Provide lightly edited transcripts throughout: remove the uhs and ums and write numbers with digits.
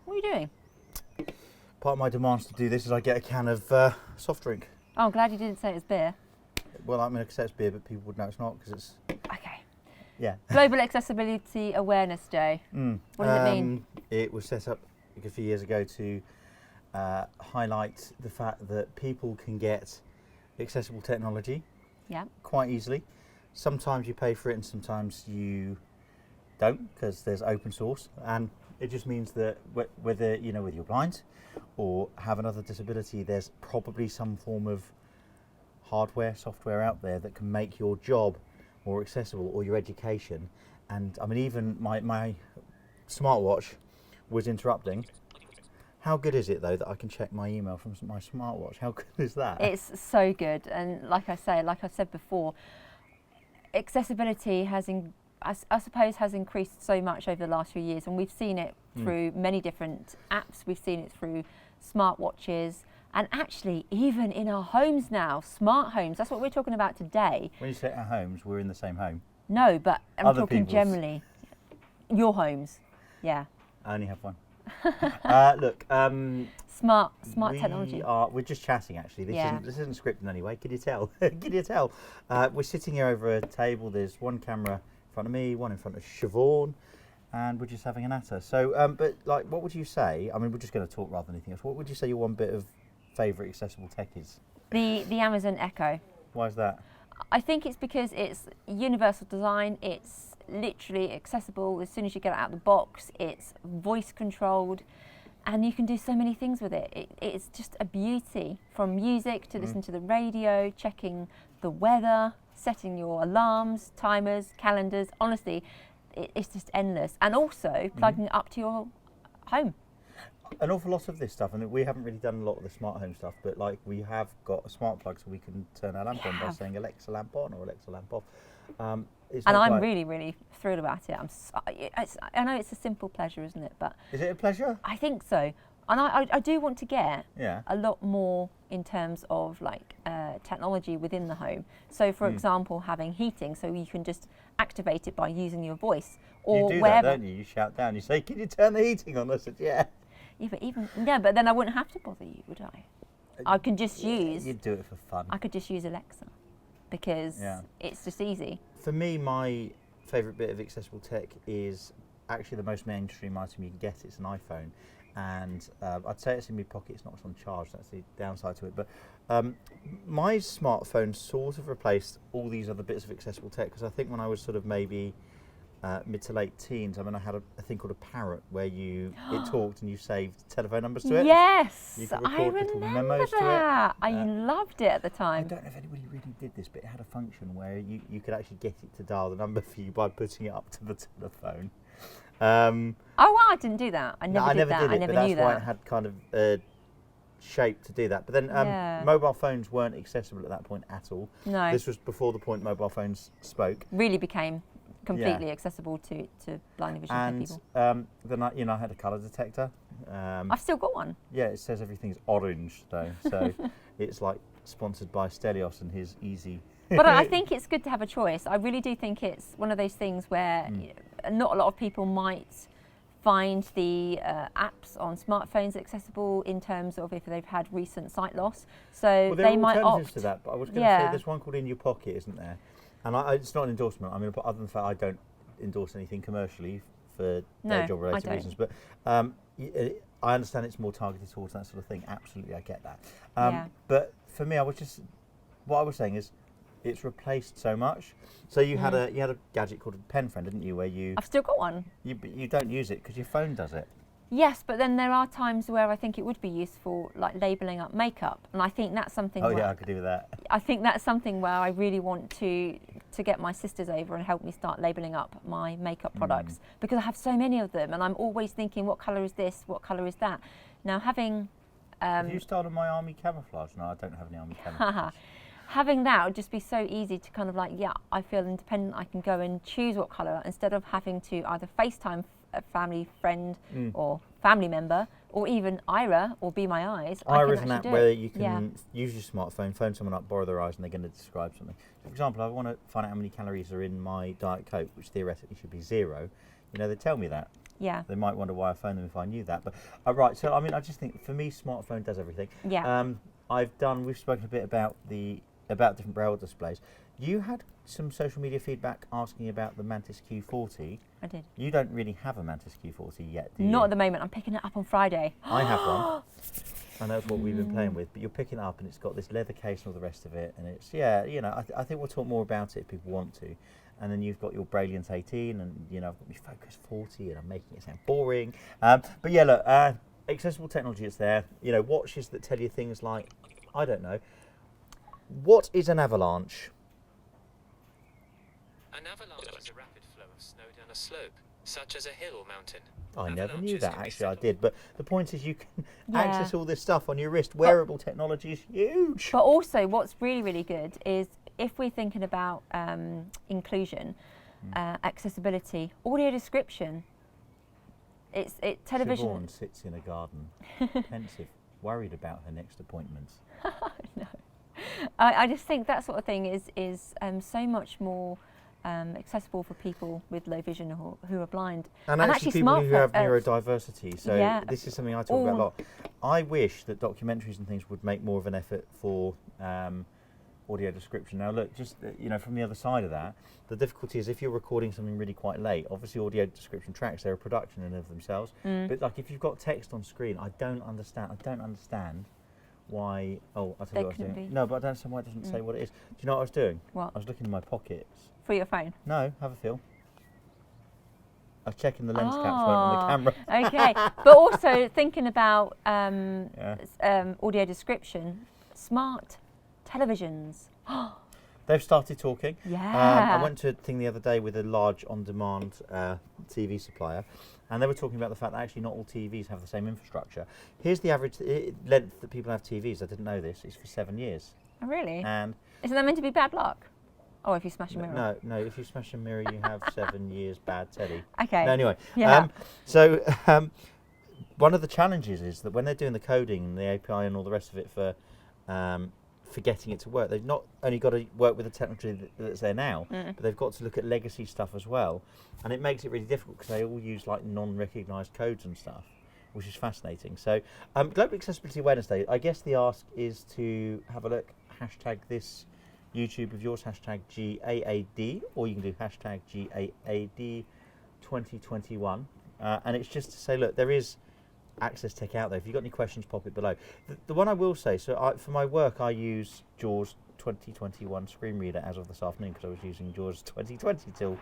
What are you doing? Part of my demands to do this is I get a can of soft drink. Oh, I'm glad you didn't say it was beer. Well, I mean, I could say it's beer, but people would know it's not because it's... Okay. Yeah. Global Accessibility Awareness Day. What does it mean? It was set up a few years ago to highlight the fact that people can get accessible technology quite easily. Sometimes you pay for it and sometimes you don't because there's open source, and it just means that whether whether you're blind or have another disability, there's probably some form of hardware, software out there that can make your job more accessible or your education. And I mean, even my smartwatch was interrupting. How good is it though that I can check my email from my smartwatch? How good is that? It's so good, and like I said before, accessibility I suppose has increased so much over the last few years, and we've seen it through many different apps. We've seen it through smartwatches, and actually even in our homes now, smart homes. That's what we're talking about today. When you say our homes, we're in the same home. No, but I'm Other talking people's. generally. Your homes, yeah. I only have one. Look, Smart technology. We're just chatting actually. This isn't scripted in any way. Can you tell? Can you tell? We're sitting here over a table. There's one camera in front of me, one in front of Siobhan, and we're just having a natter. So, but like, what would you say? I mean, we're just going to talk rather than anything else. What would you say your one bit of favourite accessible tech is? The Amazon Echo. Why is that? I think it's because it's universal design. It's literally accessible as soon as you get it out of the box. It's voice controlled, and you can do so many things with it. It's just a beauty, from music to listen to the radio, checking the weather, setting your alarms, timers, calendars. Honestly, it's just endless. And also plugging it up to your home. An awful lot of this stuff, and we haven't really done a lot of the smart home stuff, but like we have got a smart plug so we can turn our lamp on by saying Alexa lamp on or Alexa lamp off. And I'm really, really thrilled about it. I know it's a simple pleasure, isn't it? But is it a pleasure? I think so. And I do want to get Yeah. a lot more in terms of like technology within the home. So for example, having heating, so you can just activate it by using your voice. Or you do wherever. that, don't you? You shout down, you say, can you turn the heating on? I said, yeah. Yeah, but then I wouldn't have to bother you, would I? I could just use... You'd do it for fun. I could just use Alexa because it's just easy. For me, my favourite bit of accessible tech is actually the most mainstream item you can get. It's an iPhone. And I'd say it's in my pocket, it's not on charge, that's the downside to it. But my smartphone sort of replaced all these other bits of accessible tech, because I think when I was sort of maybe mid to late teens, I mean, I had a thing called a Parrot where it talked and you saved telephone numbers to it. Yes, you could I record little remember memos that. to it. I loved it at the I time. don't know if anybody really did this, but it had a function where you could actually get it to dial the number for you by putting it up to the telephone. Oh, well, I didn't do that. I never did that. Did it, I never but knew that's why that. it had kind of a shape to do that. But then mobile phones weren't accessible at that point at all. No. This was before the point mobile phones spoke. Really became completely accessible to blind and visually And people. then I had a colour detector. I've still got one. Yeah, it says everything's orange though, so it's like sponsored by Stelios and his easy. But I think it's good to have a choice. I really do think it's one of those things where not a lot of people might find the apps on smartphones accessible in terms of if they've had recent sight loss. So Well, there they are might alternatives opt. to that, but I was going to say there's one called In Your Pocket, isn't there? And it's not an endorsement. I mean, other than the fact I don't endorse anything commercially for job-related reasons, but I understand it's more targeted towards that sort of thing. Absolutely, I get that. But for me, what I was saying is, it's replaced so much. So you had a gadget called a pen friend, didn't you? Where I've still got one. But you don't use it because your phone does it. Yes, but then there are times where I think it would be useful, like labelling up makeup, and I think that's something. Oh yeah, I could do with that. I think that's something where I really want to get my sisters over and help me start labelling up my makeup products, because I have so many of them, and I'm always thinking, what colour is this? What colour is that? Now having. Have you stolen my army camouflage? No, I don't have any army camouflage. Having that would just be so easy to kind of like, I feel independent. I can go and choose what colour instead of having to either FaceTime a family friend or family member, or even Ira or Be My Eyes. Ira's an app where you can use your smartphone, phone someone up, borrow their eyes, and they're going to describe something. So for example, I want to find out how many calories are in my Diet Coke, which theoretically should be 0. You know, they tell me that. Yeah. They might wonder why I phoned them if I knew that. But right, so I mean, I just think for me, smartphone does everything. Yeah. We've spoken a bit about different braille displays. You had some social media feedback asking about the Mantis Q40. I did. You don't really have a Mantis Q40 yet, do you? Not at the moment. I'm picking it up on Friday. I have one. And that's what we've been playing with. But you're picking it up, and it's got this leather case and all the rest of it. And it's I think we'll talk more about it if people want to. And then you've got your Brilliant 18, and I've got my Focus 40, and I'm making it sound boring. But yeah, look, accessible technology is there. Watches that tell you things like, I don't know, what is an avalanche? An avalanche is a rapid flow of snow down a slope, such as a hill or mountain. I never knew that, actually. I did. But the point is, you can access all this stuff on your wrist. Wearable technology is huge. But also, what's really, really good is if we're thinking about inclusion, accessibility, audio description. Television. Siobhan sits in a garden, pensive, worried about her next appointment. No. I just think that sort of thing is so much more accessible for people with low vision who are blind. And actually people who have neurodiversity. So this is something I talk about a lot. I wish that documentaries and things would make more of an effort for audio description. Now look, just from the other side of that, the difficulty is if you're recording something really quite late, obviously audio description tracks, they're a production in and of themselves. But like if you've got text on screen, I don't understand why. Oh, I'll tell you what I was doing. No, but I don't understand why it doesn't say what it is. Do you know what I was doing? What? I was looking in my pockets. For your phone? No, have a feel. I was checking the lens caps weren't on the camera. Okay, but also thinking about audio description, smart televisions. They've started talking. Yeah. I went to a thing the other day with a large on-demand TV supplier, and they were talking about the fact that actually not all TVs have the same infrastructure. Here's the average length that people have TVs. I didn't know this. It's for 7 years. Oh, really? And isn't that meant to be bad luck? Oh, if you smash a mirror. No. If you smash a mirror, you have 7 years bad telly. Okay. No, anyway. Yeah. One of the challenges is that when they're doing the coding and the API and all the rest of it for getting it to work, they've not only got to work with the technology that's there now, but they've got to look at legacy stuff as well, and it makes it really difficult because they all use like non-recognised codes and stuff, which is fascinating. So, Global Accessibility Awareness Day. I guess the ask is to have a look. Hashtag this YouTube of yours, hashtag GAAD, or you can do hashtag GAAD 2021, and it's just to say, look, there is access tech out there. If you've got any questions, pop it below. The one I will say, for my work I use JAWS 2021 screen reader as of this afternoon because I was using JAWS 2020 till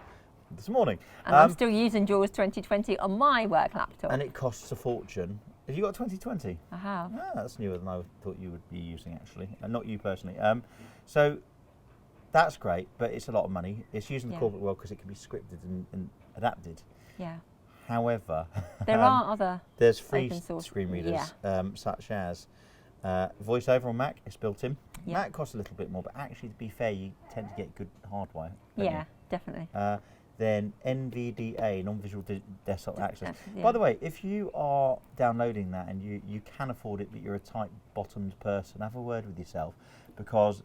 this morning. And I'm still using JAWS 2020 on my work laptop. And it costs a fortune. Have you got 2020? I have. Ah, that's newer than I thought you would be using actually, and not you personally. So that's great, but it's a lot of money. It's used in the corporate world because it can be scripted and adapted. Yeah. However, there are other there's free open-source screen readers, such as VoiceOver on Mac. It's built in. Yeah. Mac costs a little bit more, but actually, to be fair, you tend to get good hardware. Yeah, definitely. Then NVDA, non-visual desktop access. By the way, if you are downloading that and you can afford it, but you're a tight-bottomed person, have a word with yourself, because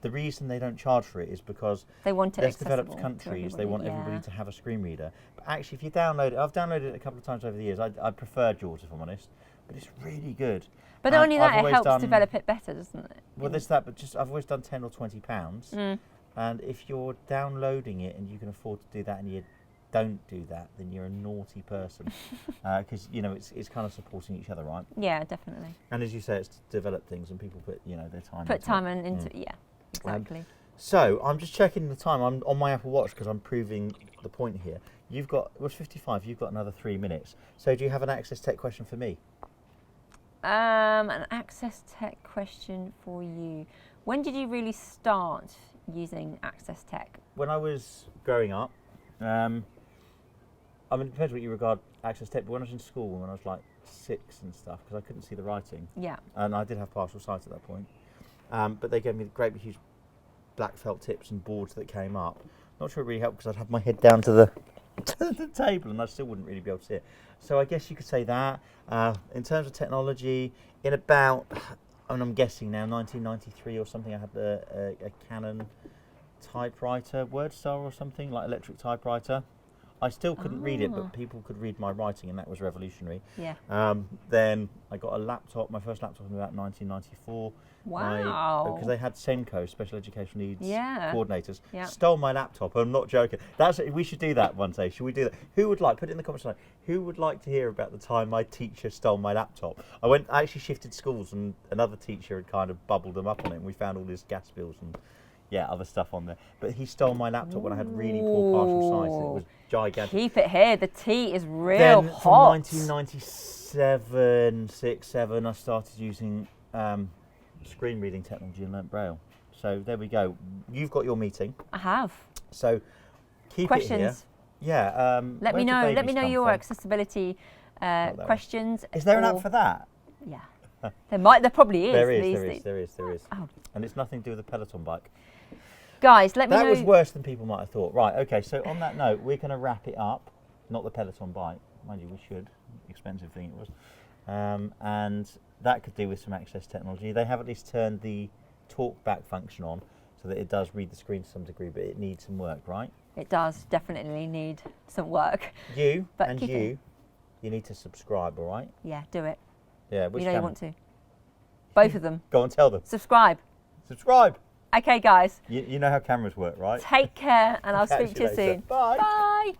the reason they don't charge for it is because they want it less developed countries, they want everybody to have a screen reader. But actually, if you download it, I've downloaded it a couple of times over the years. I prefer JAWS, if I'm honest, but it's really good. But not only that, it helps develop it better, doesn't it? Well, there's that, but just I've always done £10 or £20. And if you're downloading it and you can afford to do that and you don't do that, then you're a naughty person. Because, it's kind of supporting each other, right? Yeah, definitely. And as you say, it's to develop things and people put, their time into it. Yeah, exactly. So, I'm just checking the time. I'm on my Apple Watch because I'm proving the point here. You've got, it was 55, you've got another 3 minutes. So do you have an Access Tech question for me? An Access Tech question for you. When did you really start using Access Tech? When I was growing up, it depends what you regard Access Tech, but when I was in school, when I was like 6 and stuff, because I couldn't see the writing. Yeah. And I did have partial sight at that point. But they gave me great huge black felt tips and boards that came up. Not sure it really helped because I'd have my head down to the table and I still wouldn't really be able to see it. So I guess you could say that. In terms of technology, in about, I'm guessing now, 1993 or something, I had a Canon typewriter, WordStar or something, like electric typewriter. I still couldn't read it, but people could read my writing, and that was revolutionary. Yeah. Then I got a laptop, my first laptop in about 1994. Wow. Because they had SENCO, Special Education Needs Coordinators, Yeah. stole my laptop. I'm not joking. We should do that one day. Should we do that? Who would like, put it in the comments below, who would like to hear about the time my teacher stole my laptop? I actually shifted schools, and another teacher had kind of bubbled them up on it, and we found all his gas bills and other stuff on there. But he stole my laptop when I had really poor partial sight. It was gigantic. Keep it here. The tea is real then hot. From 1997, 6, 7, I started using screen reading technology and learnt Braille. So there we go. You've got your meeting. I have. So keep questions. it here. Yeah. Let me know. Let me know your accessibility questions. Is there an app for that? Yeah. There probably is. There is. Oh. And it's nothing to do with the Peloton bike. Guys, let me know. That was worse than people might have thought. Right. Okay. So on that note, we're going to wrap it up. Not the Peloton bike, mind you. We should. Expensive thing it was. And that could do with some access technology. They have at least turned the talk back function on so that it does read the screen to some degree, but it needs some work, right? It does definitely need some work. You need to subscribe, all right? Yeah, do it. Yeah, which you want to. Both of them. Go on, tell them. Subscribe. Subscribe. Okay, guys. You know how cameras work, right? Take care, and I'll speak to you soon. Bye. Bye.